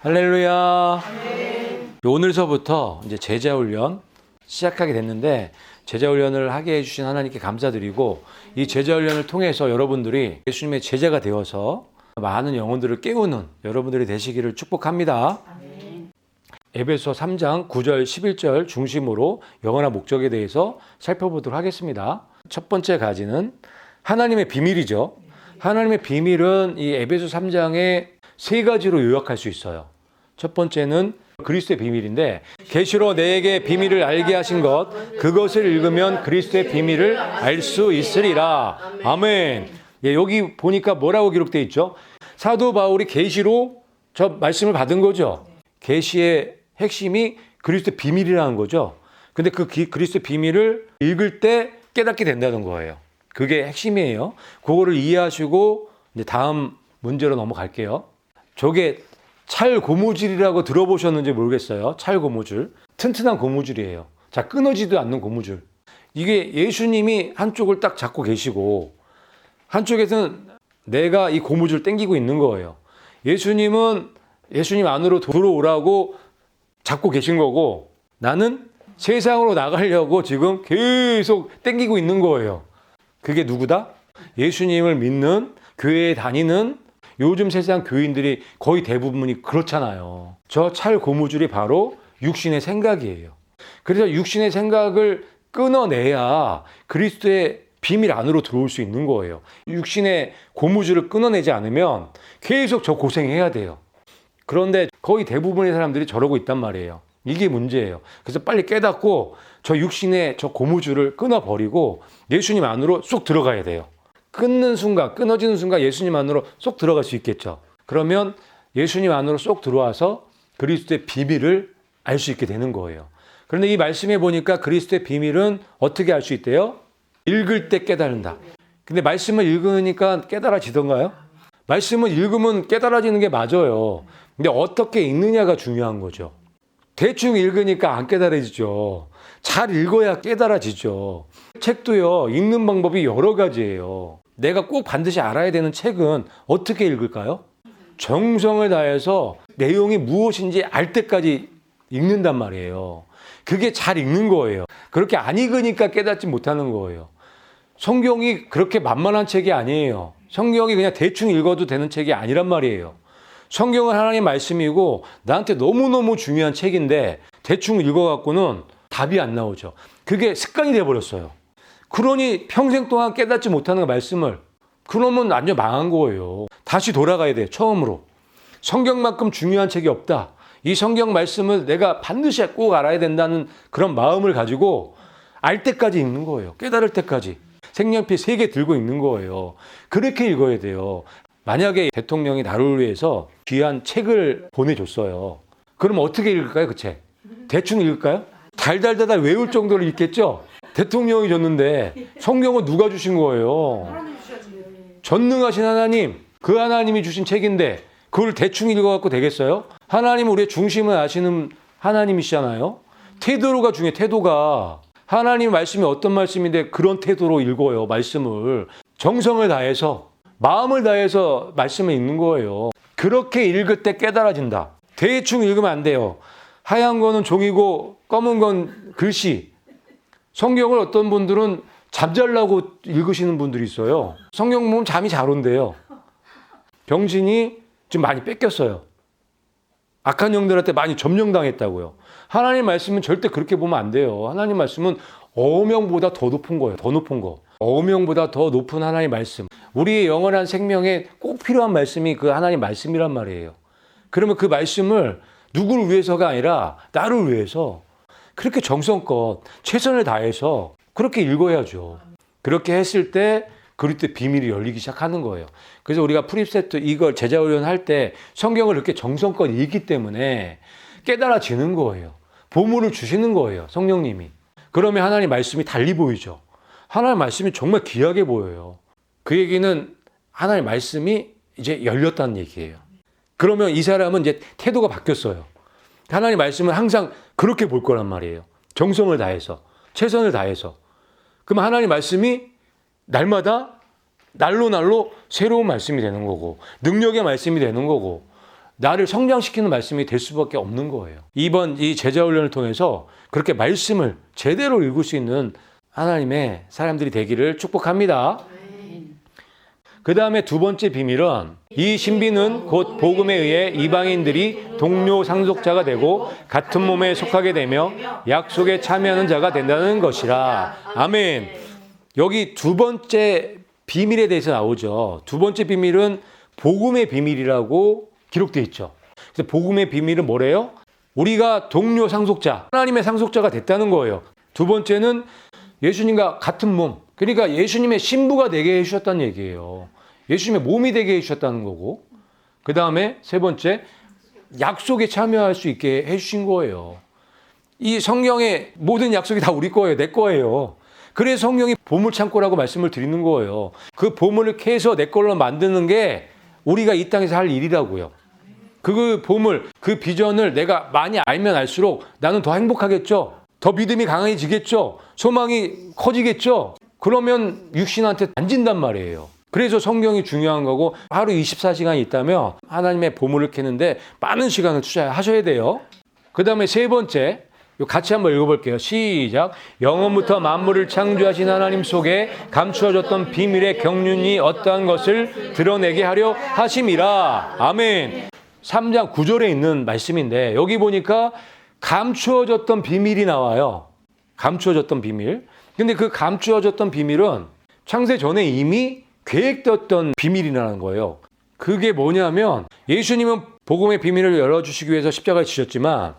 할렐루야. 오늘서부터 이제 제자훈련 시작하게 됐는데 제자훈련을 하게 해주신 하나님께 감사드리고 이 제자훈련을 통해서 여러분들이 예수님의 제자가 되어서 많은 영혼들을 깨우는 여러분들이 되시기를 축복합니다. 에베소 3장 9절 11절 중심으로 영원한 목적에 대해서 살펴보도록 하겠습니다. 첫 번째 가지는 하나님의 비밀이죠. 하나님의 비밀은 이 에베소 3장에 세 가지로 요약할 수 있어요. 첫 번째는 그리스도의 비밀인데 계시로 내게 비밀을 알게 하신 것 그것을 읽으면 그리스도의 비밀을 알 수 있으리라. 아멘. 예, 여기 보니까 뭐라고 기록되어 있죠? 사도 바울이 계시로 저 말씀을 받은 거죠. 계시의 핵심이 그리스도의 비밀이라는 거죠. 근데 그 그리스도의 비밀을 읽을 때 깨닫게 된다는 거예요. 그게 핵심이에요. 그거를 이해하시고 이제 다음 문제로 넘어갈게요. 저게 찰 고무줄이라고 들어보셨는지 모르겠어요. 찰 고무줄. 튼튼한 고무줄이에요. 자, 끊어지도 않는 고무줄. 이게 예수님이 한쪽을 딱 잡고 계시고 한쪽에서는 내가 이 고무줄을 당기고 있는 거예요. 예수님은 예수님 안으로 들어오라고 잡고 계신 거고 나는 세상으로 나가려고 지금 계속 당기고 있는 거예요. 그게 누구다? 예수님을 믿는 교회에 다니는 요즘 세상 교인들이 거의 대부분이 그렇잖아요. 저 찰 고무줄이 바로 육신의 생각이에요. 그래서 육신의 생각을 끊어내야 그리스도의 비밀 안으로 들어올 수 있는 거예요. 육신의 고무줄을 끊어내지 않으면 계속 저 고생해야 돼요. 그런데 거의 대부분의 사람들이 저러고 있단 말이에요. 이게 문제예요. 그래서 빨리 깨닫고 저 육신의 저 고무줄을 끊어버리고 예수님 안으로 쏙 들어가야 돼요. 끊는 순간, 끊어지는 순간 예수님 안으로 쏙 들어갈 수 있겠죠. 그러면 예수님 안으로 쏙 들어와서 그리스도의 비밀을 알 수 있게 되는 거예요. 그런데 이 말씀에 보니까 그리스도의 비밀은 어떻게 알 수 있대요? 읽을 때 깨달은다. 근데 말씀을 읽으니까 깨달아지던가요? 말씀을 읽으면 깨달아지는 게 맞아요. 근데 어떻게 읽느냐가 중요한 거죠. 대충 읽으니까 안 깨달아지죠. 잘 읽어야 깨달아지죠. 책도요, 읽는 방법이 여러 가지예요. 내가 꼭 반드시 알아야 되는 책은 어떻게 읽을까요? 정성을 다해서 내용이 무엇인지 알 때까지 읽는단 말이에요. 그게 잘 읽는 거예요. 그렇게 안 읽으니까 깨닫지 못하는 거예요. 성경이 그렇게 만만한 책이 아니에요. 성경이 그냥 대충 읽어도 되는 책이 아니란 말이에요. 성경은 하나님의 말씀이고 나한테 너무너무 중요한 책인데 대충 읽어갖고는 답이 안 나오죠. 그게 습관이 돼버렸어요. 그러니 평생 동안 깨닫지 못하는 말씀을 그러면 완전 망한 거예요. 다시 돌아가야 돼요. 처음으로. 성경만큼 중요한 책이 없다. 이 성경 말씀을 내가 반드시 꼭 알아야 된다는 그런 마음을 가지고 알 때까지 읽는 거예요. 깨달을 때까지. 색연필 3개 들고 읽는 거예요. 그렇게 읽어야 돼요. 만약에 대통령이 나를 위해서 귀한 책을 보내줬어요. 그럼 어떻게 읽을까요? 그 책? 대충 읽을까요? 달달달달 외울 정도로 읽겠죠? 대통령이 줬는데 성경은 누가 주신 거예요? 전능하신 하나님, 그 하나님이 주신 책인데 그걸 대충 읽어갖고 되겠어요? 하나님은 우리의 중심을 아시는 하나님이시잖아요. 태도가 중요해요. 태도가. 하나님 말씀이 어떤 말씀인데 그런 태도로 읽어요. 말씀을. 정성을 다해서 마음을 다해서 말씀을 읽는 거예요. 그렇게 읽을 때 깨달아진다. 대충 읽으면 안 돼요. 하얀 거는 종이고 검은 건 글씨. 성경을 어떤 분들은 잠자려고 읽으시는 분들이 있어요. 성경 보면 잠이 잘 온대요. 병신이 지금 많이 뺏겼어요. 악한 영들한테 많이 점령당했다고요. 하나님 말씀은 절대 그렇게 보면 안 돼요. 하나님 말씀은 어명보다 더 높은 거예요. 더 높은 거. 어명보다 더 높은 하나님의 말씀. 우리의 영원한 생명에 꼭 필요한 말씀이 그 하나님 말씀이란 말이에요. 그러면 그 말씀을 누구를 위해서가 아니라 나를 위해서 그렇게 정성껏 최선을 다해서 그렇게 읽어야죠. 그렇게 했을 때 그리스도의 비밀이 열리기 시작하는 거예요. 그래서 우리가 프리세트 이걸 제자훈련 할 때 성경을 이렇게 정성껏 읽기 때문에 깨달아지는 거예요. 보물을 주시는 거예요. 성령님이. 그러면 하나님 말씀이 달리 보이죠. 하나님 말씀이 정말 귀하게 보여요. 그 얘기는 하나님 말씀이 이제 열렸다는 얘기예요. 그러면 이 사람은 이제 태도가 바뀌었어요. 하나님 말씀은 항상 그렇게 볼 거란 말이에요. 정성을 다해서, 최선을 다해서. 그럼 하나님 말씀이 날마다 날로 새로운 말씀이 되는 거고 능력의 말씀이 되는 거고 나를 성장시키는 말씀이 될 수밖에 없는 거예요. 이번 이 제자훈련을 통해서 그렇게 말씀을 제대로 읽을 수 있는 하나님의 사람들이 되기를 축복합니다. 그 다음에 두 번째 비밀은 이 신비는 곧 복음에 의해 이방인들이 동료 상속자가 되고 같은 몸에 속하게 되며 약속에 참여하는 자가 된다는 것이라. 아멘. 여기 두 번째 비밀에 대해서 나오죠. 두 번째 비밀은 복음의 비밀이라고 기록되어 있죠. 그래서 복음의 비밀은 뭐래요? 우리가 동료 상속자, 하나님의 상속자가 됐다는 거예요. 두 번째는 예수님과 같은 몸, 그러니까 예수님의 신부가 되게 해주셨다는 얘기예요. 예수님의 몸이 되게 해주셨다는 거고, 그 다음에 세 번째, 약속에 참여할 수 있게 해주신 거예요. 이 성경의 모든 약속이 다 우리 거예요. 내 거예요. 그래서 성경이 보물창고라고 말씀을 드리는 거예요. 그 보물을 캐서 내 걸로 만드는 게 우리가 이 땅에서 할 일이라고요. 그 보물, 그 비전을 내가 많이 알면 알수록 나는 더 행복하겠죠. 더 믿음이 강해지겠죠. 소망이 커지겠죠. 그러면 육신한테 안 진단 말이에요. 그래서 성경이 중요한 거고, 하루 24시간이 있다면 하나님의 보물을 캐는데 많은 시간을 투자하셔야 돼요. 그 다음에 세 번째, 같이 한번 읽어볼게요. 시작. 영원부터 만물을 창조하신 하나님 속에 감추어졌던 비밀의 경륜이 어떠한 것을 드러내게 하려 하심이라. 아멘. 3장 9절에 있는 말씀인데 여기 보니까 감추어졌던 비밀이 나와요. 감추어졌던 비밀. 근데 그 감추어졌던 비밀은 창세 전에 이미 계획되었던 비밀이라는 거예요. 그게 뭐냐면 예수님은 복음의 비밀을 열어주시기 위해서 십자가를 지셨지만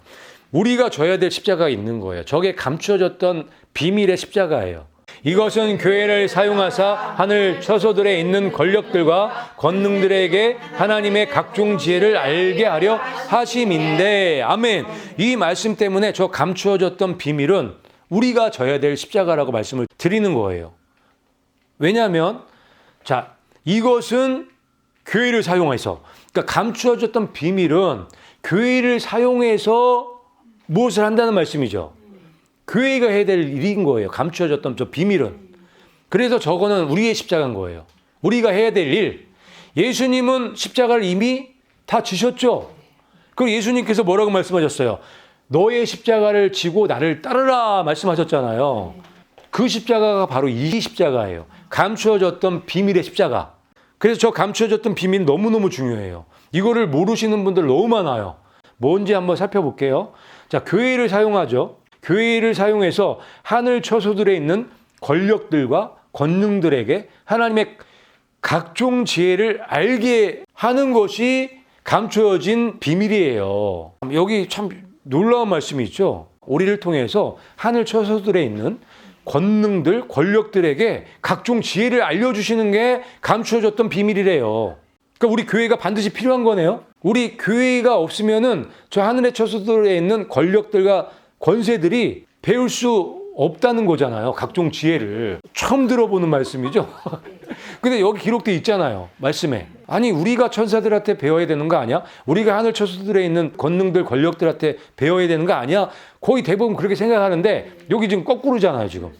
우리가 져야 될 십자가가 있는 거예요. 저게 감추어졌던 비밀의 십자가예요. 이것은 교회를 사용하사 하늘 처소들에 있는 권력들과 권능들에게 하나님의 각종 지혜를 알게 하려 하심인데, 아멘. 이 말씀 때문에 저 감추어졌던 비밀은 우리가 져야 될 십자가라고 말씀을 드리는 거예요. 왜냐하면 자, 이것은 교회를 사용해서, 그러니까 감추어졌던 비밀은 교회를 사용해서 무엇을 한다는 말씀이죠. 교회가 해야 될 일인 거예요. 감추어졌던 저 비밀은. 그래서 저거는 우리의 십자가인 거예요. 우리가 해야 될 일. 예수님은 십자가를 이미 다 지셨죠. 그리고 예수님께서 뭐라고 말씀하셨어요? 너의 십자가를 지고 나를 따르라 말씀하셨잖아요. 그 십자가가 바로 이 십자가예요. 감추어졌던 비밀의 십자가. 그래서 저 감추어졌던 비밀 너무너무 중요해요. 이거를 모르시는 분들 너무 많아요. 뭔지 한번 살펴볼게요. 자, 교회를 사용하죠. 교회를 사용해서 하늘 처소들에 있는 권력들과 권능들에게 하나님의 각종 지혜를 알게 하는 것이 감추어진 비밀이에요. 여기 참 놀라운 말씀이 있죠. 우리를 통해서 하늘 처소들에 있는 권능들, 권력들에게 각종 지혜를 알려주시는 게 감추어졌던 비밀이래요. 그러니까 우리 교회가 반드시 필요한 거네요. 우리 교회가 없으면은 저 하늘의 처소들에 있는 권력들과 권세들이 배울 수 없다는 거잖아요. 각종 지혜를. 처음 들어보는 말씀이죠. 근데 여기 기록되어 있잖아요. 말씀에. 아니, 우리가 천사들한테 배워야 되는 거 아니야? 우리가 하늘 처소들에 있는 권능들, 권력들한테 배워야 되는 거 아니야? 거의 대부분 그렇게 생각하는데 여기 지금 거꾸로잖아요, 지금.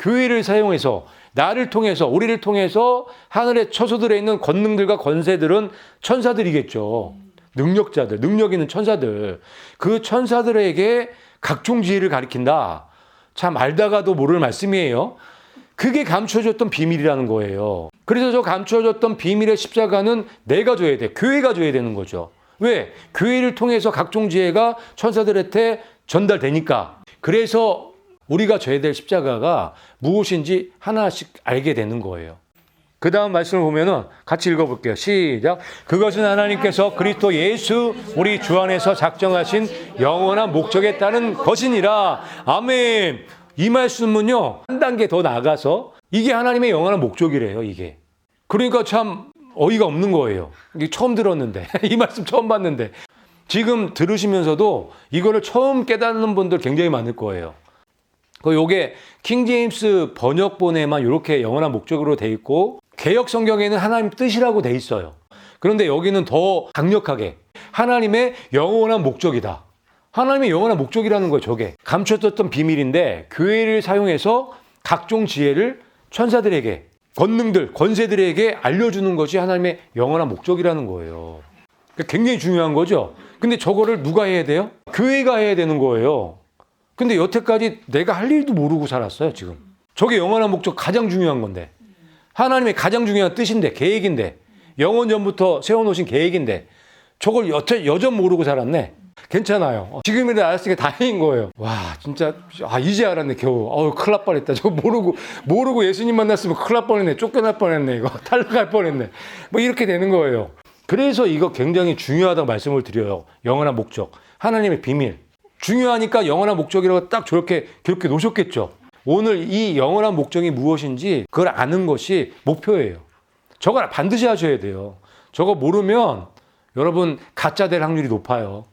교회를 사용해서, 나를 통해서, 우리를 통해서 하늘의 처소들에 있는 권능들과 권세들은 천사들이겠죠. 능력자들, 능력 있는 천사들. 그 천사들에게 각종 지혜를 가리킨다. 참 알다가도 모를 말씀이에요. 그게 감추어졌던 비밀이라는 거예요. 그래서 저 감추어졌던 비밀의 십자가는 내가 줘야 돼. 교회가 줘야 되는 거죠. 왜? 교회를 통해서 각종 지혜가 천사들한테 전달되니까. 그래서 우리가 져야 될 십자가가 무엇인지 하나씩 알게 되는 거예요. 그 다음 말씀을 보면은 같이 읽어볼게요. 시작. 그것은 하나님께서 그리스도 예수 우리 주 안에서 작정하신 영원한 목적에 따른 것이니라. 아멘. 이 말씀은요, 한 단계 더 나아가서 이게 하나님의 영원한 목적이래요, 이게. 그러니까 참 어이가 없는 거예요. 이게 처음 들었는데, 이 말씀 처음 봤는데. 지금 들으시면서도 이거를 처음 깨닫는 분들 굉장히 많을 거예요. 요게 킹제임스 번역본에만 이렇게 영원한 목적으로 돼 있고, 개역 성경에는 하나님 뜻이라고 돼 있어요. 그런데 여기는 더 강력하게 하나님의 영원한 목적이다. 하나님의 영원한 목적이라는 거예요, 저게. 감춰졌던 비밀인데 교회를 사용해서 각종 지혜를 천사들에게, 권능들, 권세들에게 알려주는 것이 하나님의 영원한 목적이라는 거예요. 굉장히 중요한 거죠. 근데 저거를 누가 해야 돼요? 교회가 해야 되는 거예요. 근데 여태까지 내가 할 일도 모르고 살았어요, 지금. 저게 영원한 목적 가장 중요한 건데. 하나님의 가장 중요한 뜻인데, 계획인데, 영원 전부터 세워놓으신 계획인데, 저걸 여전 모르고 살았네. 괜찮아요. 지금이라도 알았으니까 다행인 거예요. 와, 진짜, 이제 알았네, 겨우. 큰일 날 뻔했다. 저거 모르고 예수님 만났으면 큰일 날 뻔했네. 쫓겨날 뻔했네, 이거. 탈락할 뻔했네. 뭐 이렇게 되는 거예요. 그래서 이거 굉장히 중요하다고 말씀을 드려요. 영원한 목적. 하나님의 비밀. 중요하니까 영원한 목적이라고 딱 저렇게 기록해 놓으셨겠죠. 오늘 이 영원한 목적이 무엇인지 그걸 아는 것이 목표예요. 저걸 반드시 하셔야 돼요. 저거 모르면 여러분 가짜 될 확률이 높아요.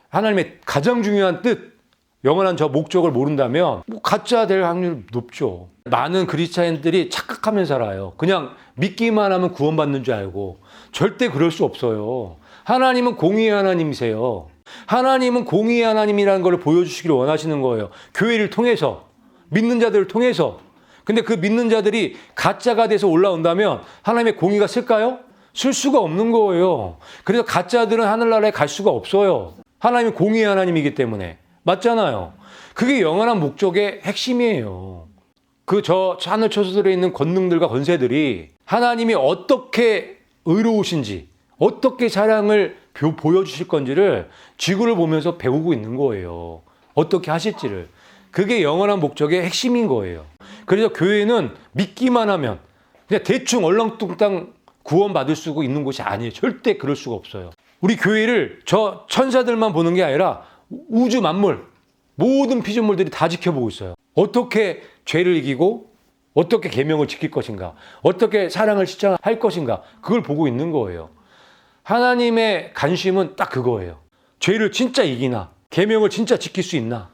하나님의 가장 중요한 뜻, 영원한 저 목적을 모른다면 가짜 될 확률이 높죠. 많은 그리스도인들이 착각하면서 살아요. 그냥 믿기만 하면 구원받는 줄 알고. 절대 그럴 수 없어요. 하나님은 공의의 하나님이세요. 하나님은 공의의 하나님이라는 걸 보여주시기를 원하시는 거예요. 교회를 통해서, 믿는 자들을 통해서. 근데 그 믿는 자들이 가짜가 돼서 올라온다면 하나님의 공의가 쓸까요? 쓸 수가 없는 거예요. 그래서 가짜들은 하늘나라에 갈 수가 없어요. 하나님은 공의의 하나님이기 때문에. 맞잖아요. 그게 영원한 목적의 핵심이에요. 저 하늘 초소들에 있는 권능들과 권세들이 하나님이 어떻게 의로우신지, 어떻게 사랑을 보여주실 건지를 지구를 보면서 배우고 있는 거예요. 어떻게 하실지를. 그게 영원한 목적의 핵심인 거예요. 그래서 교회는 믿기만 하면 그냥 대충 얼렁뚱땅 구원받을 수 있는 곳이 아니에요. 절대 그럴 수가 없어요. 우리 교회를 저 천사들만 보는 게 아니라 우주 만물, 모든 피조물들이 다 지켜보고 있어요. 어떻게 죄를 이기고 어떻게 계명을 지킬 것인가, 어떻게 사랑을 실천할 것인가, 그걸 보고 있는 거예요. 하나님의 관심은 딱 그거예요. 죄를 진짜 이기나, 계명을 진짜 지킬 수 있나.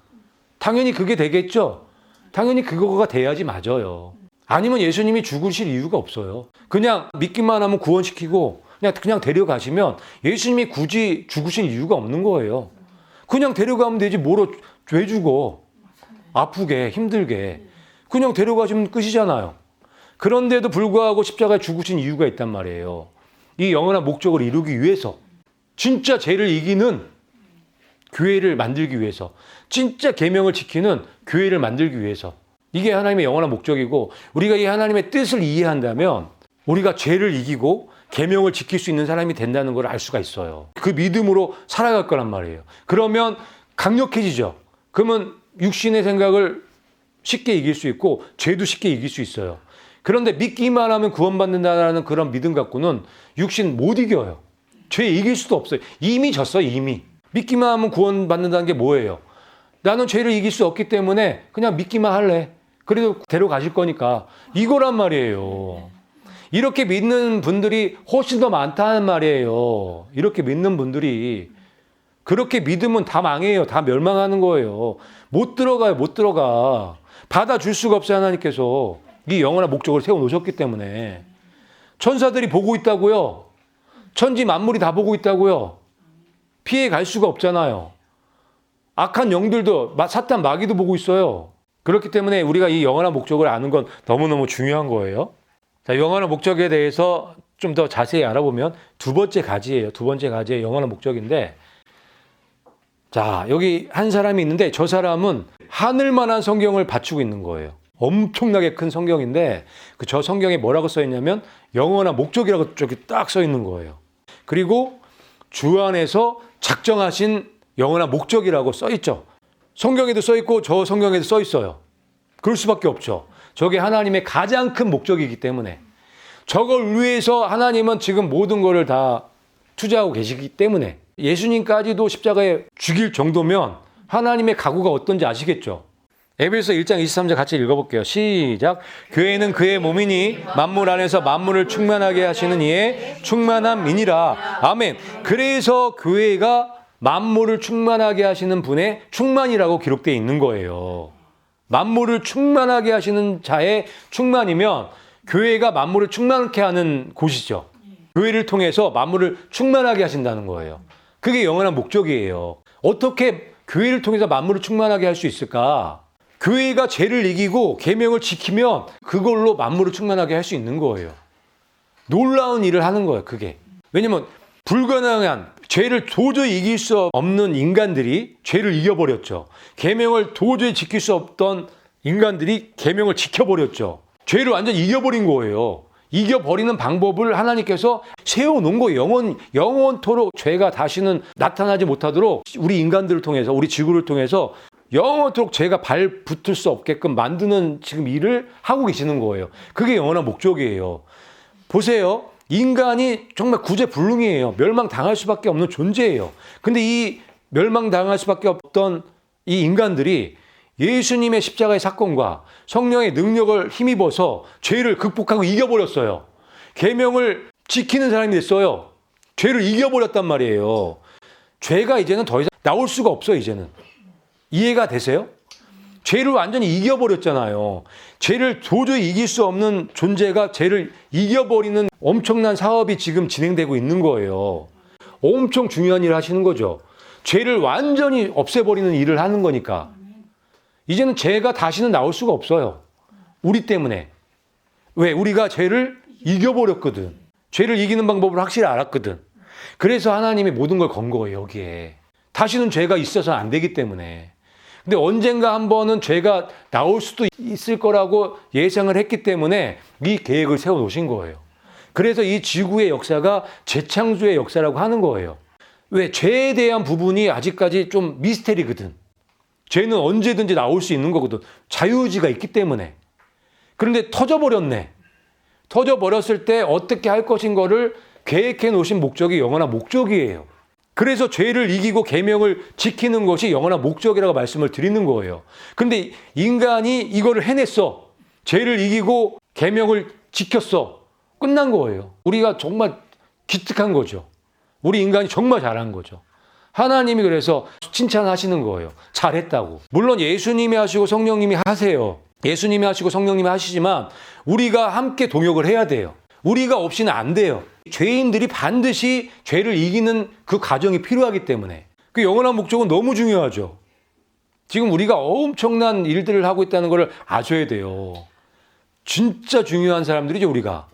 당연히 그게 되겠죠. 당연히 그거가 돼야지 맞아요. 아니면 예수님이 죽으실 이유가 없어요. 그냥 믿기만 하면 구원시키고 그냥 데려가시면 예수님이 굳이 죽으실 이유가 없는 거예요. 그냥 데려가면 되지 뭐로 왜 죽어. 아프게 힘들게. 그냥 데려가시면 끝이잖아요. 그런데도 불구하고 십자가에 죽으신 이유가 있단 말이에요. 이 영원한 목적을 이루기 위해서, 진짜 죄를 이기는 교회를 만들기 위해서, 진짜 계명을 지키는 교회를 만들기 위해서. 이게 하나님의 영원한 목적이고, 우리가 이 하나님의 뜻을 이해한다면 우리가 죄를 이기고 계명을 지킬 수 있는 사람이 된다는 걸 알 수가 있어요. 그 믿음으로 살아갈 거란 말이에요. 그러면 강력해지죠. 그러면 육신의 생각을 쉽게 이길 수 있고 죄도 쉽게 이길 수 있어요. 그런데 믿기만 하면 구원받는다는 그런 믿음 갖고는 육신 못 이겨요. 죄 이길 수도 없어요. 이미 졌어요. 이미. 믿기만 하면 구원받는다는 게 뭐예요? 나는 죄를 이길 수 없기 때문에 그냥 믿기만 할래. 그래도 데려가실 거니까. 이거란 말이에요. 이렇게 믿는 분들이 훨씬 더 많다는 말이에요. 이렇게 믿는 분들이. 그렇게 믿으면 다 망해요. 다 멸망하는 거예요. 못 들어가요. 못 들어가. 받아줄 수가 없어요. 하나님께서. 이 영원한 목적을 세워놓으셨기 때문에. 천사들이 보고 있다고요. 천지 만물이 다 보고 있다고요. 피해 갈 수가 없잖아요. 악한 영들도, 사탄 마귀도 보고 있어요. 그렇기 때문에 우리가 이 영원한 목적을 아는 건 너무너무 중요한 거예요. 자, 영원한 목적에 대해서 좀 더 자세히 알아보면 두 번째 가지예요. 두 번째 가지의 영원한 목적인데, 자, 여기 한 사람이 있는데 저 사람은 하늘만한 성경을 받치고 있는 거예요. 엄청나게 큰 성경인데 저 성경에 뭐라고 써 있냐면 영원한 목적이라고 저기 딱 써 있는 거예요. 그리고 주 안에서 작정하신 영원한 목적이라고 써 있죠. 성경에도 써 있고 저 성경에도 써 있어요. 그럴 수밖에 없죠. 저게 하나님의 가장 큰 목적이기 때문에. 저걸 위해서 하나님은 지금 모든 거를 다 투자하고 계시기 때문에. 예수님까지도 십자가에 죽일 정도면 하나님의 각오가 어떤지 아시겠죠? 에베소 1장 23절 같이 읽어볼게요. 시작. 교회는 그의 몸이니 만물 안에서 만물을 충만하게 하시는 이의 충만함이니라. 아멘. 그래서 교회가 만물을 충만하게 하시는 분의 충만이라고 기록되어 있는 거예요. 만물을 충만하게 하시는 자의 충만이면 교회가 만물을 충만케 하는 곳이죠. 교회를 통해서 만물을 충만하게 하신다는 거예요. 그게 영원한 목적이에요. 어떻게 교회를 통해서 만물을 충만하게 할 수 있을까? 교회가 죄를 이기고 계명을 지키면 그걸로 만물을 충만하게 할 수 있는 거예요. 놀라운 일을 하는 거예요, 그게. 왜냐면 불가능한, 죄를 도저히 이길 수 없는 인간들이 죄를 이겨버렸죠. 계명을 도저히 지킬 수 없던 인간들이 계명을 지켜버렸죠. 죄를 완전히 이겨버린 거예요. 이겨버리는 방법을 하나님께서 세워놓은 거예요. 영원토록 죄가 다시는 나타나지 못하도록 우리 인간들을 통해서, 우리 지구를 통해서 영원토록 죄가 발 붙을 수 없게끔 만드는 지금 일을 하고 계시는 거예요. 그게 영원한 목적이에요. 보세요. 인간이 정말 구제불능이에요. 멸망당할 수밖에 없는 존재예요. 근데 이 멸망당할 수밖에 없던 이 인간들이 예수님의 십자가의 사건과 성령의 능력을 힘입어서 죄를 극복하고 이겨버렸어요. 계명을 지키는 사람이 됐어요. 죄를 이겨버렸단 말이에요. 죄가 이제는 더 이상 나올 수가 없어요. 이제는. 이해가 되세요? 죄를 완전히 이겨버렸잖아요. 죄를 도저히 이길 수 없는 존재가 죄를 이겨버리는 엄청난 사업이 지금 진행되고 있는 거예요. 엄청 중요한 일을 하시는 거죠. 죄를 완전히 없애버리는 일을 하는 거니까. 이제는 죄가 다시는 나올 수가 없어요. 우리 때문에. 왜? 우리가 죄를 이겨버렸거든. 죄를 이기는 방법을 확실히 알았거든. 그래서 하나님이 모든 걸 건 거예요, 여기에. 다시는 죄가 있어서는 안 되기 때문에. 근데 언젠가 한 번은 죄가 나올 수도 있을 거라고 예상을 했기 때문에 이 계획을 세워놓으신 거예요. 그래서 이 지구의 역사가 재창조의 역사라고 하는 거예요. 왜? 죄에 대한 부분이 아직까지 좀 미스테리거든. 죄는 언제든지 나올 수 있는 거거든. 자유의지가 있기 때문에. 그런데 터져버렸네. 터져버렸을 때 어떻게 할 것인 거를 계획해 놓으신 목적이 영원한 목적이에요. 그래서 죄를 이기고 계명을 지키는 것이 영원한 목적이라고 말씀을 드리는 거예요. 그런데 인간이 이거를 해냈어. 죄를 이기고 계명을 지켰어. 끝난 거예요. 우리가 정말 기특한 거죠. 우리 인간이 정말 잘한 거죠. 하나님이 그래서 칭찬하시는 거예요. 잘했다고. 물론 예수님이 하시고 성령님이 하세요. 예수님이 하시고 성령님이 하시지만 우리가 함께 동역을 해야 돼요. 우리가 없이는 안 돼요. 죄인들이 반드시 죄를 이기는 그 과정이 필요하기 때문에. 그 영원한 목적은 너무 중요하죠. 지금 우리가 엄청난 일들을 하고 있다는 걸 아셔야 돼요. 진짜 중요한 사람들이죠, 우리가.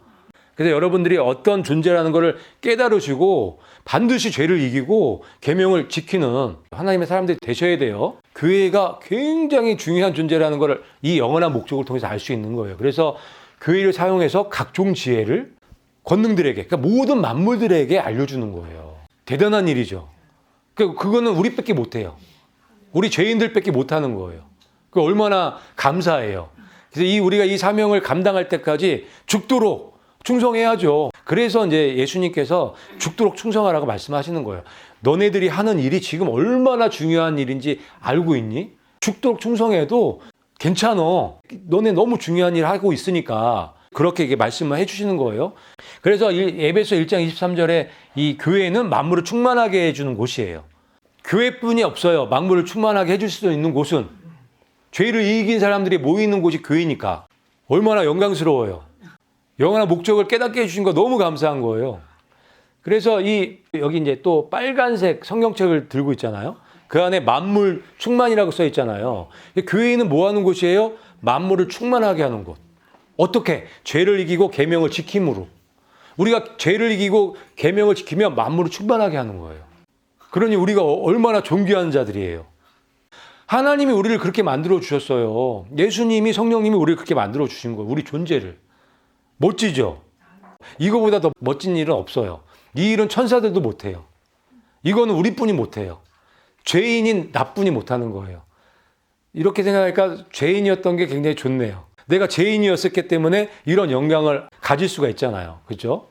그래서 여러분들이 어떤 존재라는 것을 깨달으시고 반드시 죄를 이기고 계명을 지키는 하나님의 사람들이 되셔야 돼요. 교회가 굉장히 중요한 존재라는 것을 이 영원한 목적을 통해서 알 수 있는 거예요. 그래서 교회를 사용해서 각종 지혜를 권능들에게, 그러니까 모든 만물들에게 알려주는 거예요. 대단한 일이죠. 그거는 우리밖에 못해요. 우리 죄인들밖에 못하는 거예요. 그 얼마나 감사해요. 그래서 우리가 이 사명을 감당할 때까지 죽도록 충성해야죠. 그래서 이제 예수님께서 죽도록 충성하라고 말씀하시는 거예요. 너네들이 하는 일이 지금 얼마나 중요한 일인지 알고 있니? 죽도록 충성해도 괜찮아. 너네 너무 중요한 일 하고 있으니까. 그렇게 이게 말씀을 해주시는 거예요. 그래서 에베소 1장 23절에 이 교회는 만물을 충만하게 해주는 곳이에요. 교회뿐이 없어요. 만물을 충만하게 해줄 수 있는 곳은. 죄를 이긴 사람들이 모이는 곳이 교회니까. 얼마나 영광스러워요. 영원한 목적을 깨닫게 해주신 거 너무 감사한 거예요. 그래서 여기 이제 또 빨간색 성경책을 들고 있잖아요. 그 안에 만물 충만이라고 써 있잖아요. 교회는 뭐 하는 곳이에요? 만물을 충만하게 하는 곳. 어떻게? 죄를 이기고 계명을 지킴으로. 우리가 죄를 이기고 계명을 지키면 만물을 충만하게 하는 거예요. 그러니 우리가 얼마나 존귀한 자들이에요. 하나님이 우리를 그렇게 만들어 주셨어요. 예수님이 성령님이 우리를 그렇게 만들어 주신 거예요. 우리 존재를. 멋지죠? 이거보다 더 멋진 일은 없어요. 이 일은 천사들도 못해요. 이거는 우리뿐이 못해요. 죄인인 나뿐이 못하는 거예요. 이렇게 생각하니까 죄인이었던 게 굉장히 좋네요. 내가 죄인이었었기 때문에 이런 영광을 가질 수가 있잖아요. 그렇죠?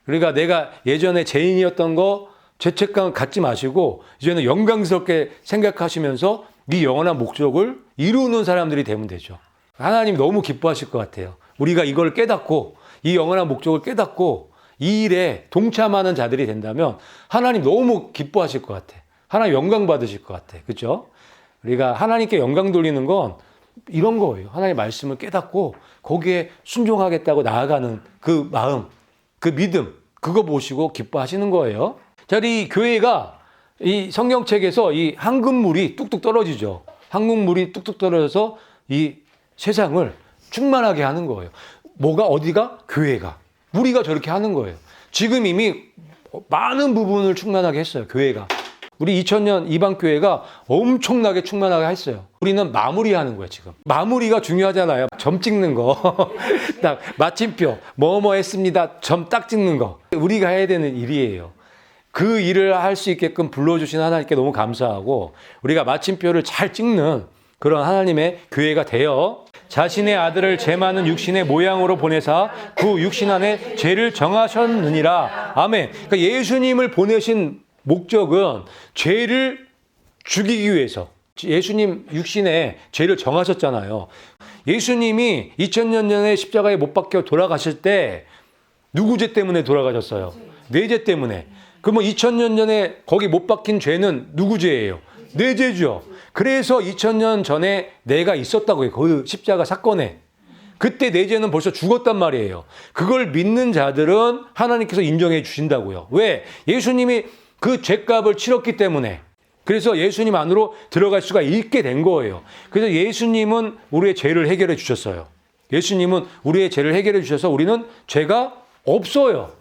그러니까 내가 예전에 죄인이었던 거 죄책감 갖지 마시고 이제는 영광스럽게 생각하시면서 이 영원한 목적을 이루는 사람들이 되면 되죠. 하나님 너무 기뻐하실 것 같아요. 우리가 이걸 깨닫고 이 영원한 목적을 깨닫고 이 일에 동참하는 자들이 된다면 하나님 너무 기뻐하실 것 같아. 하나님 영광 받으실 것 같아. 그렇죠? 우리가 하나님께 영광 돌리는 건 이런 거예요. 하나님의 말씀을 깨닫고 거기에 순종하겠다고 나아가는 그 마음, 그 믿음, 그거 보시고 기뻐하시는 거예요. 자, 이 교회가 이 성경책에서 이 황금물이 뚝뚝 떨어지죠. 황금물이 뚝뚝 떨어져서 이 세상을 충만하게 하는 거예요. 뭐가 어디가? 교회가. 우리가 저렇게 하는 거예요. 지금 이미 많은 부분을 충만하게 했어요. 교회가. 우리 2000년 이방교회가 엄청나게 충만하게 했어요. 우리는 마무리하는 거예요, 지금. 마무리가 중요하잖아요. 점 찍는 거. 딱 마침표. 뭐뭐 했습니다. 점 딱 찍는 거. 우리가 해야 되는 일이에요. 그 일을 할 수 있게끔 불러주신 하나님께 너무 감사하고 우리가 마침표를 잘 찍는 그런 하나님의 교회가 되어 자신의 아들을 죄 많은 육신의 모양으로 보내사 그 육신 안에 죄를 정하셨느니라. 아멘. 그러니까 예수님을 보내신 목적은 죄를 죽이기 위해서. 예수님 육신에 죄를 정하셨잖아요. 예수님이 2000년 전에 십자가에 못 박혀 돌아가실 때 누구 죄 때문에 돌아가셨어요? 내 죄 때문에. 그러면 2000년 전에 거기 못 박힌 죄는 누구 죄예요? 내 죄죠. 그래서 2000년 전에 내가 있었다고요. 그 십자가 사건에. 그때 내 죄는 벌써 죽었단 말이에요. 그걸 믿는 자들은 하나님께서 인정해 주신다고요. 왜? 예수님이 그 죄값을 치렀기 때문에. 그래서 예수님 안으로 들어갈 수가 있게 된 거예요. 그래서 예수님은 우리의 죄를 해결해 주셨어요. 예수님은 우리의 죄를 해결해 주셔서 우리는 죄가 없어요.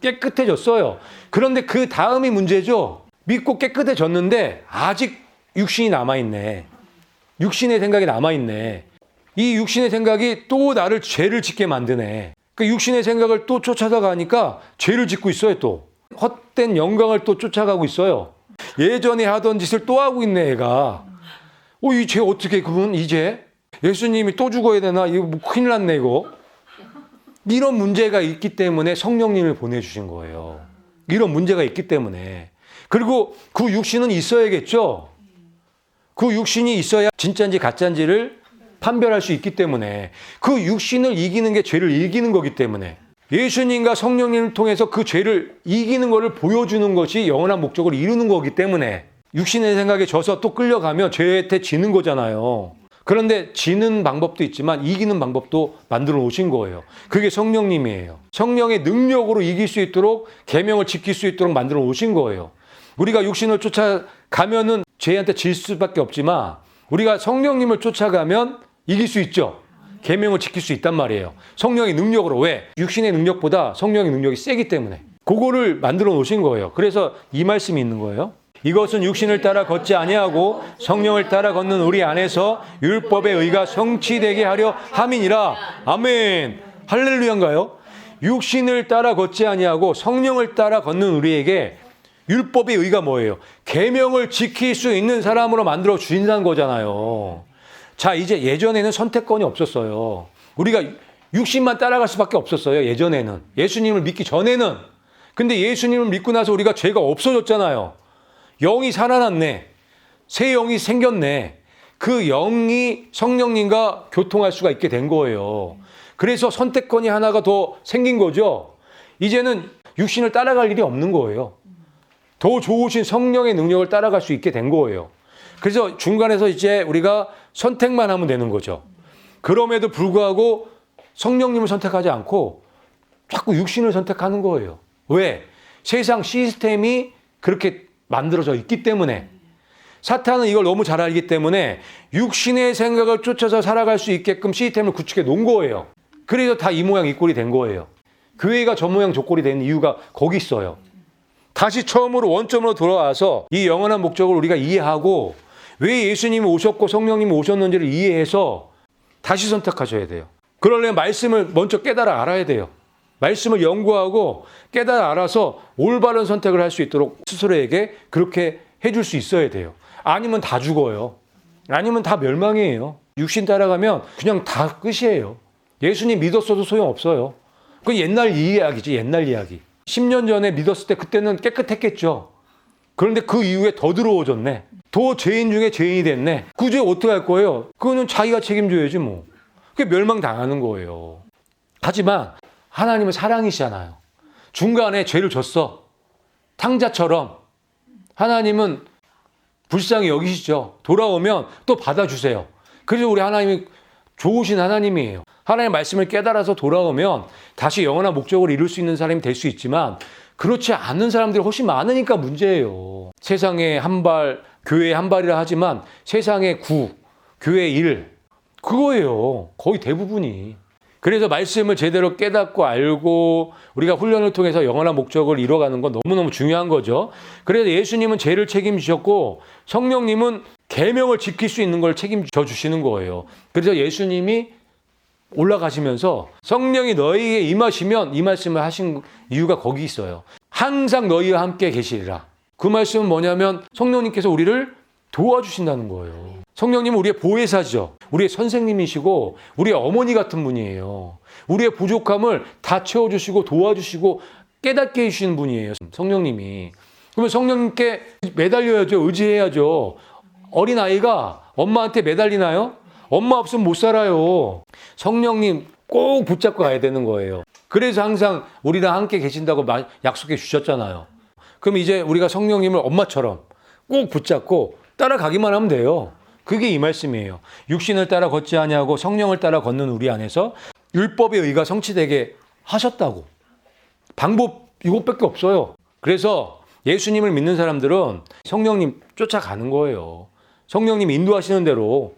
깨끗해졌어요. 그런데 그 다음이 문제죠. 믿고 깨끗해졌는데 아직 육신이 남아있네. 육신의 생각이 남아있네. 이 육신의 생각이 또 나를 죄를 짓게 만드네. 그 육신의 생각을 또 쫓아가니까 죄를 짓고 있어요, 또. 헛된 영광을 또 쫓아가고 있어요. 예전에 하던 짓을 또 하고 있네, 애가. 이 죄 어떻게, 그분, 이제? 예수님이 또 죽어야 되나? 이거 뭐 큰일 났네, 이거. 이런 문제가 있기 때문에 성령님을 보내주신 거예요. 이런 문제가 있기 때문에. 그리고 그 육신은 있어야겠죠? 그 육신이 있어야 진짜인지 가짜인지를 판별할 수 있기 때문에 그 육신을 이기는 게 죄를 이기는 거기 때문에 예수님과 성령님을 통해서 그 죄를 이기는 것을 보여주는 것이 영원한 목적을 이루는 거기 때문에 육신의 생각에 져서 또 끌려가면 죄한테 지는 거잖아요. 그런데 지는 방법도 있지만 이기는 방법도 만들어 놓으신 거예요. 그게 성령님이에요. 성령의 능력으로 이길 수 있도록 계명을 지킬 수 있도록 만들어 놓으신 거예요. 우리가 육신을 쫓아가면은 죄한테 질 수밖에 없지만 우리가 성령님을 쫓아가면 이길 수 있죠. 계명을 지킬 수 있단 말이에요. 성령의 능력으로. 왜? 육신의 능력보다 성령의 능력이 세기 때문에. 그거를 만들어 놓으신 거예요. 그래서 이 말씀이 있는 거예요. 이것은 육신을 따라 걷지 아니하고 성령을 따라 걷는 우리 안에서 율법의 의가 성취되게 하려 함이니라. 아멘. 할렐루야인가요? 육신을 따라 걷지 아니하고 성령을 따라 걷는 우리에게 율법의 의가 뭐예요? 계명을 지킬 수 있는 사람으로 만들어 주신다는 거잖아요. 자, 이제 예전에는 선택권이 없었어요. 우리가 육신만 따라갈 수밖에 없었어요. 예전에는. 예수님을 믿기 전에는. 근데 예수님을 믿고 나서 우리가 죄가 없어졌잖아요. 영이 살아났네. 새 영이 생겼네. 그 영이 성령님과 교통할 수가 있게 된 거예요. 그래서 선택권이 하나가 더 생긴 거죠. 이제는 육신을 따라갈 일이 없는 거예요. 더 좋으신 성령의 능력을 따라갈 수 있게 된 거예요. 그래서 중간에서 이제 우리가 선택만 하면 되는 거죠. 그럼에도 불구하고 성령님을 선택하지 않고 자꾸 육신을 선택하는 거예요. 왜? 세상 시스템이 그렇게 만들어져 있기 때문에. 사탄은 이걸 너무 잘 알기 때문에 육신의 생각을 쫓아서 살아갈 수 있게끔 시스템을 구축해 놓은 거예요. 그래서 다 이 모양 이 꼴이 된 거예요. 교회가 저 모양 저 꼴이 된 이유가 거기 있어요. 다시 처음으로 원점으로 돌아와서 이 영원한 목적을 우리가 이해하고 왜 예수님이 오셨고 성령님이 오셨는지를 이해해서 다시 선택하셔야 돼요. 그러려면 말씀을 먼저 깨달아 알아야 돼요. 말씀을 연구하고 깨달아 알아서 올바른 선택을 할 수 있도록 스스로에게 그렇게 해줄 수 있어야 돼요. 아니면 다 죽어요. 아니면 다 멸망이에요. 육신 따라가면 그냥 다 끝이에요. 예수님 믿었어도 소용없어요. 그건 옛날 이야기지, 옛날 이야기. 10년 전에 믿었을 때 그때는 깨끗했겠죠. 그런데 그 이후에 더 더러워졌네. 더 죄인 중에 죄인이 됐네. 그 죄 어떻게 할 거예요? 그거는 자기가 책임져야지 뭐. 그게 멸망당하는 거예요. 하지만 하나님은 사랑이시잖아요. 중간에 죄를 졌어. 탕자처럼. 하나님은 불쌍히 여기시죠. 돌아오면 또 받아주세요. 그래서 우리 하나님이 좋으신 하나님이에요. 하나님의 말씀을 깨달아서 돌아오면 다시 영원한 목적을 이룰 수 있는 사람이 될 수 있지만 그렇지 않은 사람들이 훨씬 많으니까 문제예요. 세상에 한 발, 교회에 한 발이라 하지만 세상의 구, 교회의 일, 그거예요. 거의 대부분이. 그래서 말씀을 제대로 깨닫고 알고 우리가 훈련을 통해서 영원한 목적을 이뤄가는 건 너무너무 중요한 거죠. 그래서 예수님은 죄를 책임지셨고 성령님은 계명을 지킬 수 있는 걸 책임져 주시는 거예요. 그래서 예수님이 올라가시면서 성령이 너희에게 임하시면 이 말씀을 하신 이유가 거기 있어요. 항상 너희와 함께 계시리라. 그 말씀은 뭐냐면 성령님께서 우리를 도와주신다는 거예요. 성령님은 우리의 보혜사죠. 우리의 선생님이시고 우리의 어머니 같은 분이에요. 우리의 부족함을 다 채워주시고 도와주시고 깨닫게 해주시는 분이에요. 성령님이. 그러면 성령님께 매달려야죠. 의지해야죠. 어린아이가 엄마한테 매달리나요? 엄마 없으면 못 살아요. 성령님 꼭 붙잡고 가야 되는 거예요. 그래서 항상 우리랑 함께 계신다고 약속해 주셨잖아요. 그럼 이제 우리가 성령님을 엄마처럼 꼭 붙잡고 따라가기만 하면 돼요. 그게 이 말씀이에요. 육신을 따라 걷지 아니하고 성령을 따라 걷는 우리 안에서 율법의 의가 성취되게 하셨다고. 방법 이것밖에 없어요. 그래서 예수님을 믿는 사람들은 성령님 쫓아가는 거예요. 성령님 인도하시는 대로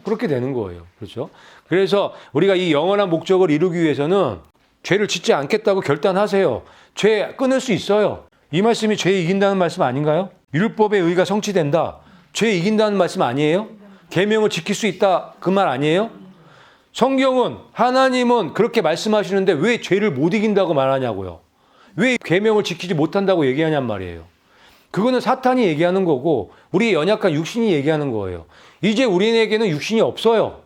그렇게 되는 거예요. 그렇죠? 그래서 우리가 이 영원한 목적을 이루기 위해서는 죄를 짓지 않겠다고 결단하세요. 죄 끊을 수 있어요. 이 말씀이 죄 이긴다는 말씀 아닌가요? 율법의 의가 성취된다. 죄 이긴다는 말씀 아니에요? 계명을 지킬 수 있다. 그 말 아니에요? 성경은 하나님은 그렇게 말씀하시는데 왜 죄를 못 이긴다고 말하냐고요. 왜 계명을 지키지 못한다고 얘기하냔 말이에요. 그거는 사탄이 얘기하는 거고 우리 연약한 육신이 얘기하는 거예요. 이제 우리에게는 육신이 없어요.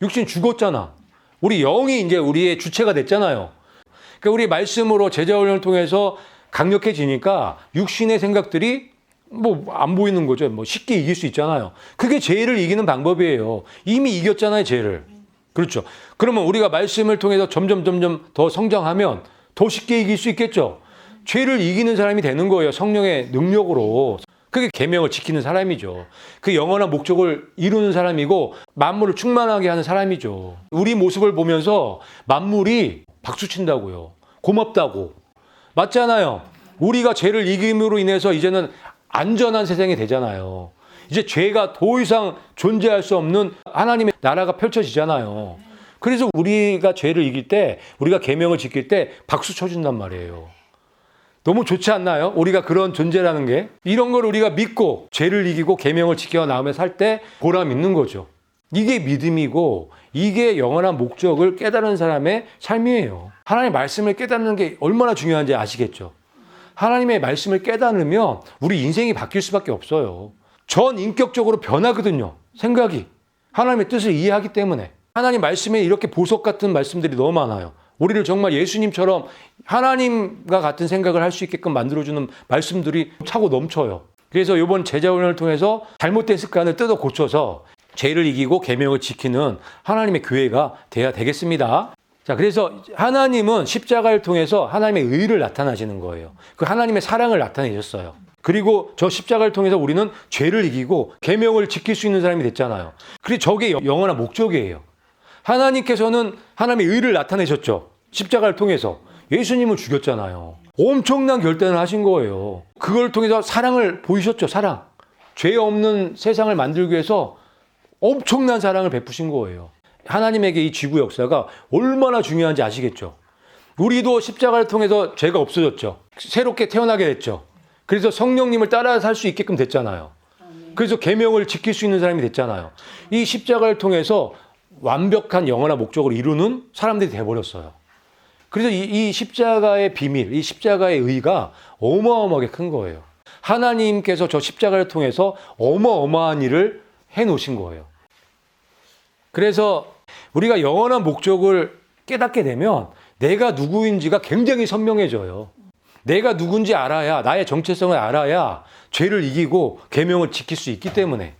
육신 죽었잖아. 우리 영이 이제 우리의 주체가 됐잖아요. 그러니까 우리 말씀으로 제자훈련을 통해서 강력해지니까 육신의 생각들이 뭐 안 보이는 거죠. 뭐 쉽게 이길 수 있잖아요. 그게 죄를 이기는 방법이에요. 이미 이겼잖아요, 죄를. 그렇죠. 그러면 우리가 말씀을 통해서 점점 더 성장하면 더 쉽게 이길 수 있겠죠. 죄를 이기는 사람이 되는 거예요. 성령의 능력으로. 그게 계명을 지키는 사람이죠. 그 영원한 목적을 이루는 사람이고 만물을 충만하게 하는 사람이죠. 우리 모습을 보면서 만물이 박수친다고요. 고맙다고. 맞잖아요. 우리가 죄를 이김으로 인해서 이제는 안전한 세상이 되잖아요. 이제 죄가 더 이상 존재할 수 없는 하나님의 나라가 펼쳐지잖아요. 그래서 우리가 죄를 이길 때, 우리가 계명을 지킬 때 박수 쳐준단 말이에요. 너무 좋지 않나요? 우리가 그런 존재라는 게. 이런 걸 우리가 믿고 죄를 이기고 계명을 지켜 나오며 살 때 보람 있는 거죠. 이게 믿음이고 이게 영원한 목적을 깨달은 사람의 삶이에요. 하나님의 말씀을 깨닫는 게 얼마나 중요한지 아시겠죠? 하나님의 말씀을 깨달으면 우리 인생이 바뀔 수밖에 없어요. 전 인격적으로 변하거든요. 생각이. 하나님의 뜻을 이해하기 때문에. 하나님 말씀에 이렇게 보석 같은 말씀들이 너무 많아요. 우리를 정말 예수님처럼 하나님과 같은 생각을 할 수 있게끔 만들어주는 말씀들이 차고 넘쳐요. 그래서 이번 제자훈련을 통해서 잘못된 습관을 뜯어 고쳐서 죄를 이기고 계명을 지키는 하나님의 교회가 돼야 되겠습니다. 자, 그래서 하나님은 십자가를 통해서 하나님의 의를 나타나시는 거예요. 그 하나님의 사랑을 나타내셨어요. 그리고 저 십자가를 통해서 우리는 죄를 이기고 계명을 지킬 수 있는 사람이 됐잖아요. 그리고 저게 영원한 목적이에요. 하나님께서는 하나님의 의를 나타내셨죠. 십자가를 통해서. 예수님을 죽였잖아요. 엄청난 결단을 하신 거예요. 그걸 통해서 사랑을 보이셨죠. 사랑. 죄 없는 세상을 만들기 위해서 엄청난 사랑을 베푸신 거예요. 하나님에게 이 지구 역사가 얼마나 중요한지 아시겠죠? 우리도 십자가를 통해서 죄가 없어졌죠. 새롭게 태어나게 됐죠. 그래서 성령님을 따라 살 수 있게끔 됐잖아요. 그래서 계명을 지킬 수 있는 사람이 됐잖아요. 이 십자가를 통해서 완벽한 영원한 목적을 이루는 사람들이 돼버렸어요. 그래서 이 십자가의 비밀, 이 십자가의 의가 어마어마하게 큰 거예요. 하나님께서 저 십자가를 통해서 어마어마한 일을 해놓으신 거예요. 그래서 우리가 영원한 목적을 깨닫게 되면 내가 누구인지가 굉장히 선명해져요. 내가 누군지 알아야, 나의 정체성을 알아야 죄를 이기고 계명을 지킬 수 있기 때문에.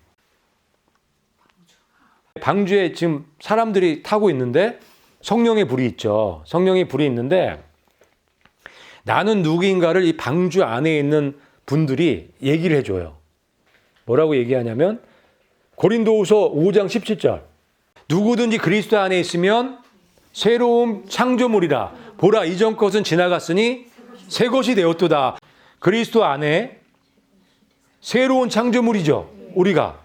방주에 지금 사람들이 타고 있는데 성령의 불이 있죠. 성령의 불이 있는데 나는 누구인가를 이 방주 안에 있는 분들이 얘기를 해줘요. 뭐라고 얘기하냐면 고린도후서 5장 17절. 누구든지 그리스도 안에 있으면 새로운 창조물이라. 보라, 이전 것은 지나갔으니 새 것이 되었도다. 그리스도 안에 새로운 창조물이죠. 우리가.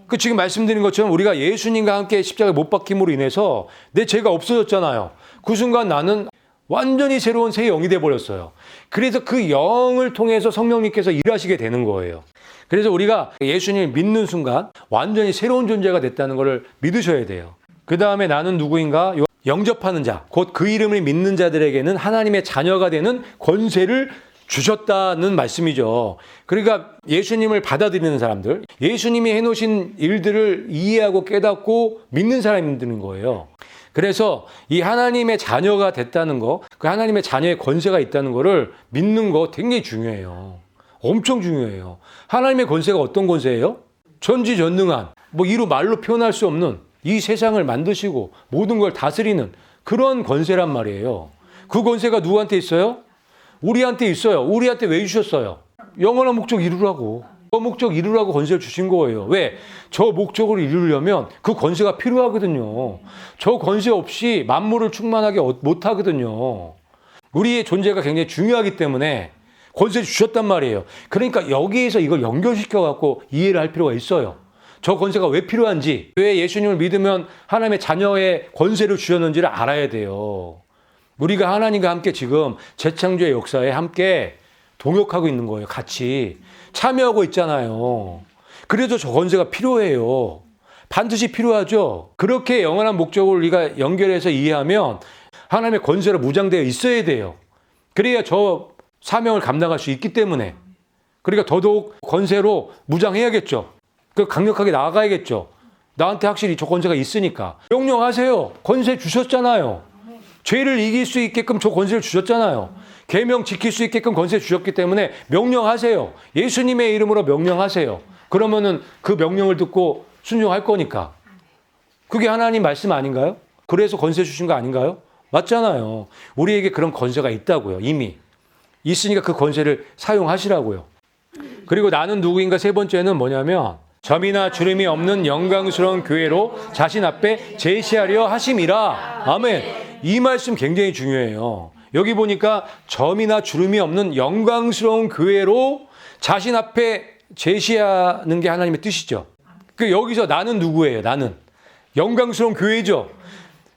그 지금 말씀드린 것처럼 우리가 예수님과 함께 십자가에 못 박힘으로 인해서 내 죄가 없어졌잖아요. 그 순간 나는 완전히 새로운 새 영이 돼버렸어요. 그래서 그 영을 통해서 성령님께서 일하시게 되는 거예요. 그래서 우리가 예수님을 믿는 순간 완전히 새로운 존재가 됐다는 것을 믿으셔야 돼요. 그 다음에 나는 누구인가? 영접하는 자, 곧 그 이름을 믿는 자들에게는 하나님의 자녀가 되는 권세를 주셨다는 말씀이죠. 그러니까 예수님을 받아들이는 사람들, 예수님이 해놓으신 일들을 이해하고 깨닫고 믿는 사람이 되는 거예요. 그래서 이 하나님의 자녀가 됐다는 거, 그 하나님의 자녀의 권세가 있다는 거를 믿는 거 굉장히 중요해요. 엄청 중요해요. 하나님의 권세가 어떤 권세예요? 전지전능한, 이루 말로 표현할 수 없는 이 세상을 만드시고 모든 걸 다스리는 그런 권세란 말이에요. 그 권세가 누구한테 있어요? 우리한테 있어요. 우리한테 왜 주셨어요? 영원한 목적 이루라고. 저 목적 이루라고 권세를 주신 거예요. 왜? 저 목적을 이루려면 그 권세가 필요하거든요. 저 권세 없이 만물을 충만하게 못 하거든요. 우리의 존재가 굉장히 중요하기 때문에 권세를 주셨단 말이에요. 그러니까 여기에서 이걸 연결시켜 갖고 이해를 할 필요가 있어요. 저 권세가 왜 필요한지, 왜 예수님을 믿으면 하나님의 자녀의 권세를 주셨는지를 알아야 돼요. 우리가 하나님과 함께 지금 재창조의 역사에 함께 동역하고 있는 거예요. 같이 참여하고 있잖아요. 그래서 저 권세가 필요해요. 반드시 필요하죠. 그렇게 영원한 목적을 우리가 연결해서 이해하면 하나님의 권세로 무장되어 있어야 돼요. 그래야 저 사명을 감당할 수 있기 때문에. 그러니까 더더욱 권세로 무장해야겠죠. 강력하게 나아가야겠죠. 나한테 확실히 저 권세가 있으니까. 명령하세요. 권세 주셨잖아요. 죄를 이길 수 있게끔 저 권세를 주셨잖아요. 계명 지킬 수 있게끔 권세 주셨기 때문에 명령하세요. 예수님의 이름으로 명령하세요. 그러면은 그 명령을 듣고 순종할 거니까. 그게 하나님 말씀 아닌가요? 그래서 권세 주신 거 아닌가요? 맞잖아요. 우리에게 그런 권세가 있다고요. 이미. 있으니까 그 권세를 사용하시라고요. 그리고 나는 누구인가 세 번째는 뭐냐면 점이나 주름이 없는 영광스러운 교회로 자신 앞에 제시하려 하심이라. 아멘. 이 말씀 굉장히 중요해요. 여기 보니까 점이나 주름이 없는 영광스러운 교회로 자신 앞에 제시하는 게 하나님의 뜻이죠. 여기서 나는 누구예요? 나는 영광스러운 교회죠.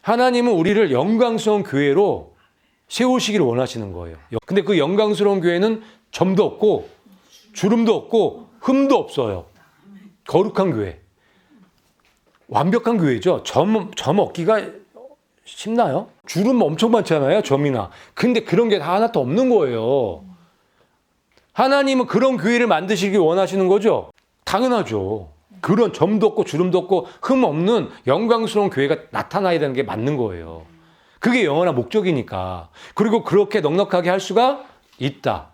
하나님은 우리를 영광스러운 교회로 세우시기를 원하시는 거예요. 근데 그 영광스러운 교회는 점도 없고 주름도 없고 흠도 없어요. 거룩한 교회. 완벽한 교회죠. 점 얻기가 쉽나요? 주름 엄청 많잖아요. 점이나. 근데 그런 게 다 하나도 없는 거예요. 하나님은 그런 교회를 만드시길 원하시는 거죠? 당연하죠. 그런 점도 없고 주름도 없고 흠 없는 영광스러운 교회가 나타나야 되는 게 맞는 거예요. 그게 영원한 목적이니까. 그리고 그렇게 넉넉하게 할 수가 있다.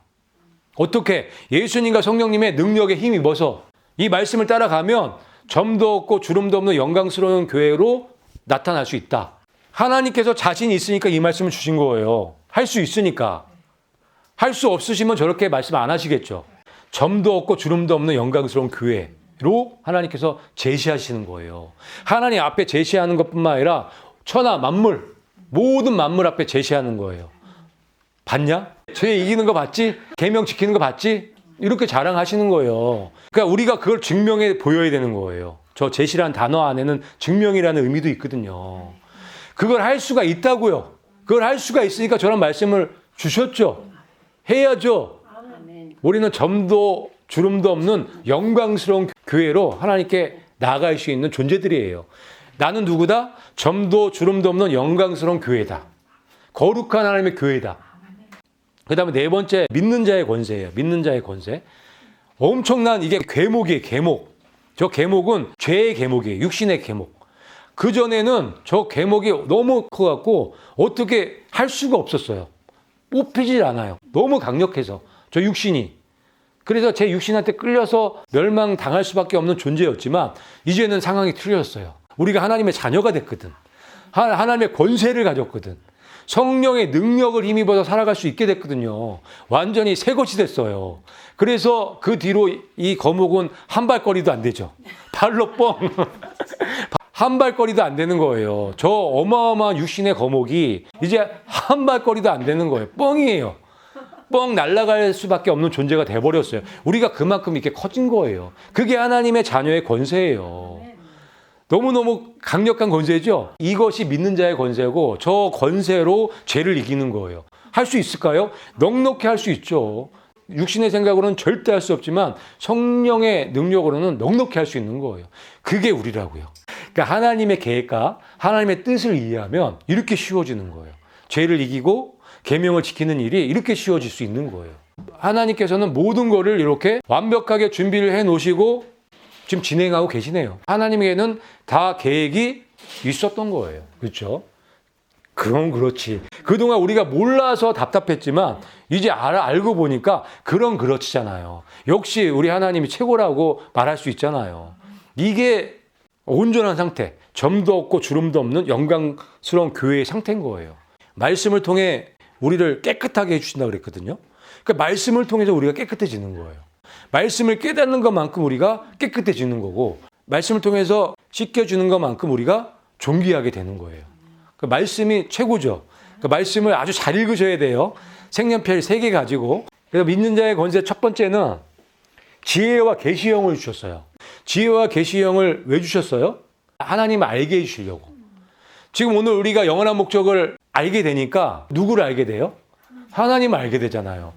어떻게? 예수님과 성령님의 능력에 힘입어서 이 말씀을 따라가면 점도 없고 주름도 없는 영광스러운 교회로 나타날 수 있다. 하나님께서 자신이 있으니까 이 말씀을 주신 거예요. 할 수 있으니까. 할 수 없으시면 저렇게 말씀 안 하시겠죠. 점도 없고 주름도 없는 영광스러운 교회로 하나님께서 제시하시는 거예요. 하나님 앞에 제시하는 것뿐만 아니라 천하 만물, 모든 만물 앞에 제시하는 거예요. 봤냐? 죄 이기는 거 봤지? 계명 지키는 거 봤지? 이렇게 자랑하시는 거예요. 그러니까 우리가 그걸 증명해 보여야 되는 거예요. 저 제시라는 단어 안에는 증명이라는 의미도 있거든요. 그걸 할 수가 있다고요. 그걸 할 수가 있으니까 저런 말씀을 주셨죠. 해야죠. 우리는 점도 주름도 없는 영광스러운 교회로 하나님께 나아갈 수 있는 존재들이에요. 나는 누구다? 점도 주름도 없는 영광스러운 교회다. 거룩한 하나님의 교회다. 그 다음에 네 번째, 믿는 자의 권세예요. 믿는 자의 권세. 엄청난 이게 계목이에요. 계목. 저 계목은 죄의 계목이에요. 육신의 계목. 그전에는 저 계목이 너무 커갖고 어떻게 할 수가 없었어요. 뽑히질 않아요. 너무 강력해서. 저 육신이. 그래서 제 육신한테 끌려서 멸망당할 수밖에 없는 존재였지만 이제는 상황이 틀렸어요. 우리가 하나님의 자녀가 됐거든. 하나님의 권세를 가졌거든. 성령의 능력을 힘입어서 살아갈 수 있게 됐거든요. 완전히 새 것이 됐어요. 그래서 그 뒤로 이 거목은 한 발거리도 안 되죠. 발로 뻥. 한 발거리도 안 되는 거예요. 저 어마어마한 육신의 거목이 이제 한 발거리도 안 되는 거예요. 뻥이에요. 뻥 날아갈 수밖에 없는 존재가 돼버렸어요. 우리가 그만큼 이렇게 커진 거예요. 그게 하나님의 자녀의 권세예요. 너무너무 강력한 권세죠. 이것이 믿는 자의 권세고 저 권세로 죄를 이기는 거예요. 할 수 있을까요? 넉넉히 할 수 있죠. 육신의 생각으로는 절대 할 수 없지만 성령의 능력으로는 넉넉히 할 수 있는 거예요. 그게 우리라고요. 그러니까 하나님의 계획과 하나님의 뜻을 이해하면 이렇게 쉬워지는 거예요. 죄를 이기고 계명을 지키는 일이 이렇게 쉬워질 수 있는 거예요. 하나님께서는 모든 거를 이렇게 완벽하게 준비를 해 놓으시고 지금 진행하고 계시네요. 하나님에게는 다 계획이 있었던 거예요. 그렇죠? 그럼 그렇지. 그동안 우리가 몰라서 답답했지만 이제 알고 보니까 그렇지잖아요. 역시 우리 하나님이 최고라고 말할 수 있잖아요. 이게 온전한 상태, 점도 없고 주름도 없는 영광스러운 교회의 상태인 거예요. 말씀을 통해 우리를 깨끗하게 해주신다고 그랬거든요. 그러니까 말씀을 통해서 우리가 깨끗해지는 거예요. 말씀을 깨닫는 것만큼 우리가 깨끗해지는 거고 말씀을 통해서 씻겨주는 것만큼 우리가 존귀하게 되는 거예요. 그 말씀이 최고죠. 그 말씀을 아주 잘 읽으셔야 돼요. 색연필 3개 가지고. 그래서 믿는 자의 권세 첫 번째는 지혜와 계시형을 주셨어요. 지혜와 계시형을 왜 주셨어요? 하나님을 알게 해주시려고. 지금 오늘 우리가 영원한 목적을 알게 되니까 누구를 알게 돼요? 하나님을 알게 되잖아요.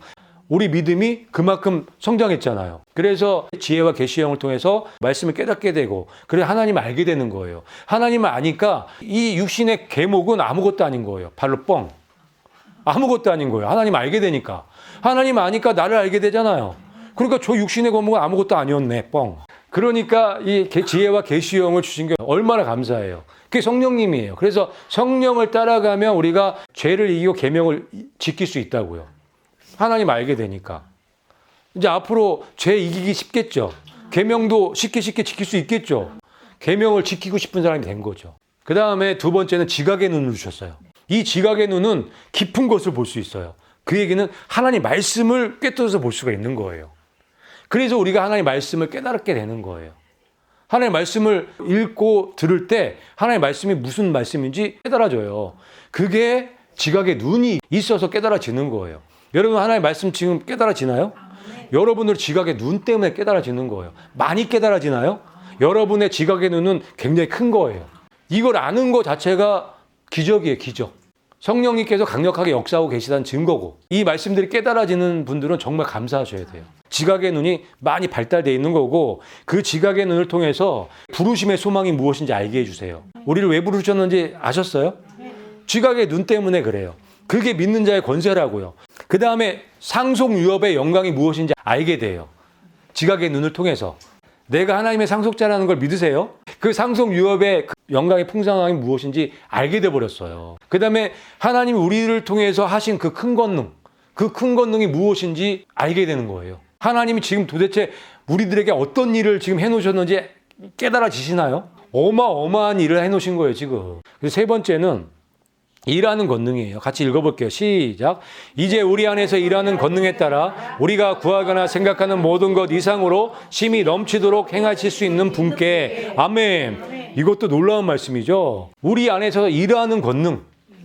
우리 믿음이 그만큼 성장했잖아요. 그래서 지혜와 계시형을 통해서 말씀을 깨닫게 되고 그래서 하나님을 알게 되는 거예요. 하나님을 아니까 이 육신의 계목은 아무것도 아닌 거예요. 발로 뻥. 아무것도 아닌 거예요. 하나님을 알게 되니까. 하나님 아니까 나를 알게 되잖아요. 그러니까 저 육신의 계목은 아무것도 아니었네. 뻥. 그러니까 이 지혜와 계시형을 주신 게 얼마나 감사해요. 그게 성령님이에요. 그래서 성령을 따라가면 우리가 죄를 이기고 계명을 지킬 수 있다고요. 하나님 알게 되니까. 이제 앞으로 죄 이기기 쉽겠죠. 계명도 쉽게 지킬 수 있겠죠. 계명을 지키고 싶은 사람이 된 거죠. 그 다음에 두 번째는 지각의 눈을 주셨어요. 이 지각의 눈은 깊은 것을 볼 수 있어요. 그 얘기는 하나님 말씀을 꿰뚫어서 볼 수가 있는 거예요. 그래서 우리가 하나님 말씀을 깨달게 되는 거예요. 하나님 말씀을 읽고 들을 때 하나님 말씀이 무슨 말씀인지 깨달아져요. 그게 지각의 눈이 있어서 깨달아지는 거예요. 여러분 하나님 말씀 지금 깨달아지나요? 여러분들 지각의 눈 때문에 깨달아지는 거예요. 많이 깨달아지나요? 여러분의 지각의 눈은 굉장히 큰 거예요. 이걸 아는 것 자체가 기적이에요. 기적. 성령님께서 강력하게 역사하고 계시다는 증거고 이 말씀들이 깨달아지는 분들은 정말 감사하셔야 돼요. 지각의 눈이 많이 발달되어 있는 거고 그 지각의 눈을 통해서 부르심의 소망이 무엇인지 알게 해주세요. 우리를 왜 부르셨는지 아셨어요? 지각의 눈 때문에 그래요. 그게 믿는 자의 권세라고요. 그 다음에 상속유업의 영광이 무엇인지 알게 돼요. 지각의 눈을 통해서. 내가 하나님의 상속자라는 걸 믿으세요? 그 상속유업의 영광의 풍성함이 무엇인지 알게 돼버렸어요. 그 다음에 하나님이 우리를 통해서 하신 그 큰 권능, 그 큰 권능이 무엇인지 알게 되는 거예요. 하나님이 지금 도대체 우리들에게 어떤 일을 지금 해놓으셨는지 깨달아지시나요? 어마어마한 일을 해놓으신 거예요, 지금. 그래서 세 번째는 일하는 권능이에요. 같이 읽어볼게요. 시작. 이제 우리 안에서 일하는 권능에 따라 우리가 구하거나 생각하는 모든 것 이상으로 심히 넘치도록 행하실 수 있는 분께 아멘. 이것도 놀라운 말씀이죠. 우리 안에서 일하는 권능.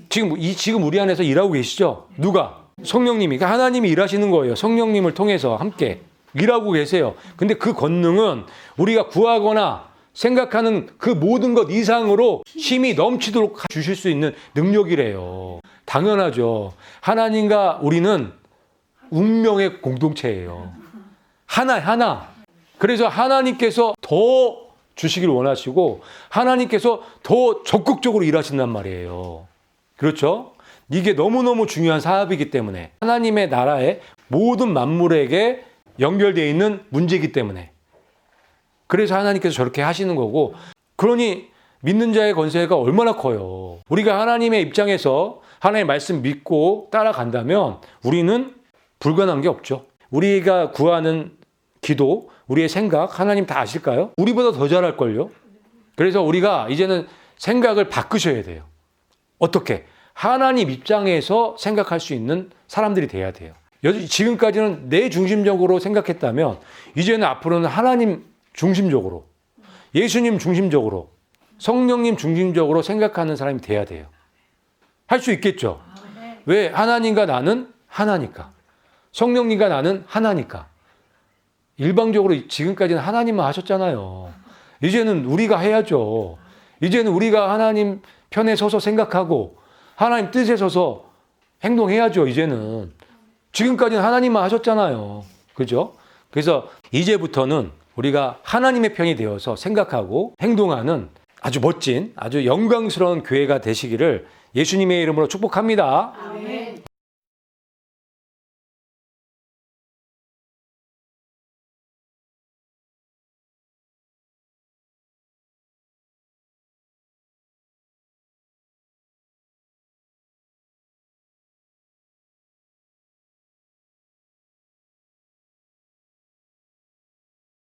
지금 우리 안에서 일하고 계시죠? 누가? 성령님이. 그러니까 하나님이 일하시는 거예요. 성령님을 통해서 함께 일하고 계세요. 근데 그 권능은 우리가 구하거나 생각하는 그 모든 것 이상으로 힘이 넘치도록 주실 수 있는 능력이래요. 당연하죠. 하나님과 우리는 운명의 공동체예요. 하나. 그래서 하나님께서 더 주시길 원하시고 하나님께서 더 적극적으로 일하신단 말이에요. 그렇죠? 이게 너무너무 중요한 사업이기 때문에 하나님의 나라의 모든 만물에게 연결되어 있는 문제이기 때문에 그래서 하나님께서 저렇게 하시는 거고 그러니 믿는 자의 권세가 얼마나 커요. 우리가 하나님의 입장에서 하나님의 말씀 믿고 따라간다면 우리는 불가능한 게 없죠. 우리가 구하는 기도, 우리의 생각 하나님 다 아실까요? 우리보다 더 잘할걸요. 그래서 우리가 이제는 생각을 바꾸셔야 돼요. 어떻게? 하나님 입장에서 생각할 수 있는 사람들이 돼야 돼요. 지금까지는 내 중심적으로 생각했다면 이제는 앞으로는 하나님 중심적으로, 예수님 중심적으로, 성령님 중심적으로 생각하는 사람이 돼야 돼요. 할 수 있겠죠? 왜? 하나님과 나는 하나니까. 성령님과 나는 하나니까. 일방적으로 지금까지는 하나님만 하셨잖아요. 이제는 우리가 해야죠. 이제는 우리가 하나님 편에 서서 생각하고 하나님 뜻에 서서 행동해야죠. 이제는. 지금까지는 하나님만 하셨잖아요. 그죠? 그래서 이제부터는 우리가 하나님의 편이 되어서 생각하고 행동하는 아주 멋진, 아주 영광스러운 교회가 되시기를 예수님의 이름으로 축복합니다. 아멘.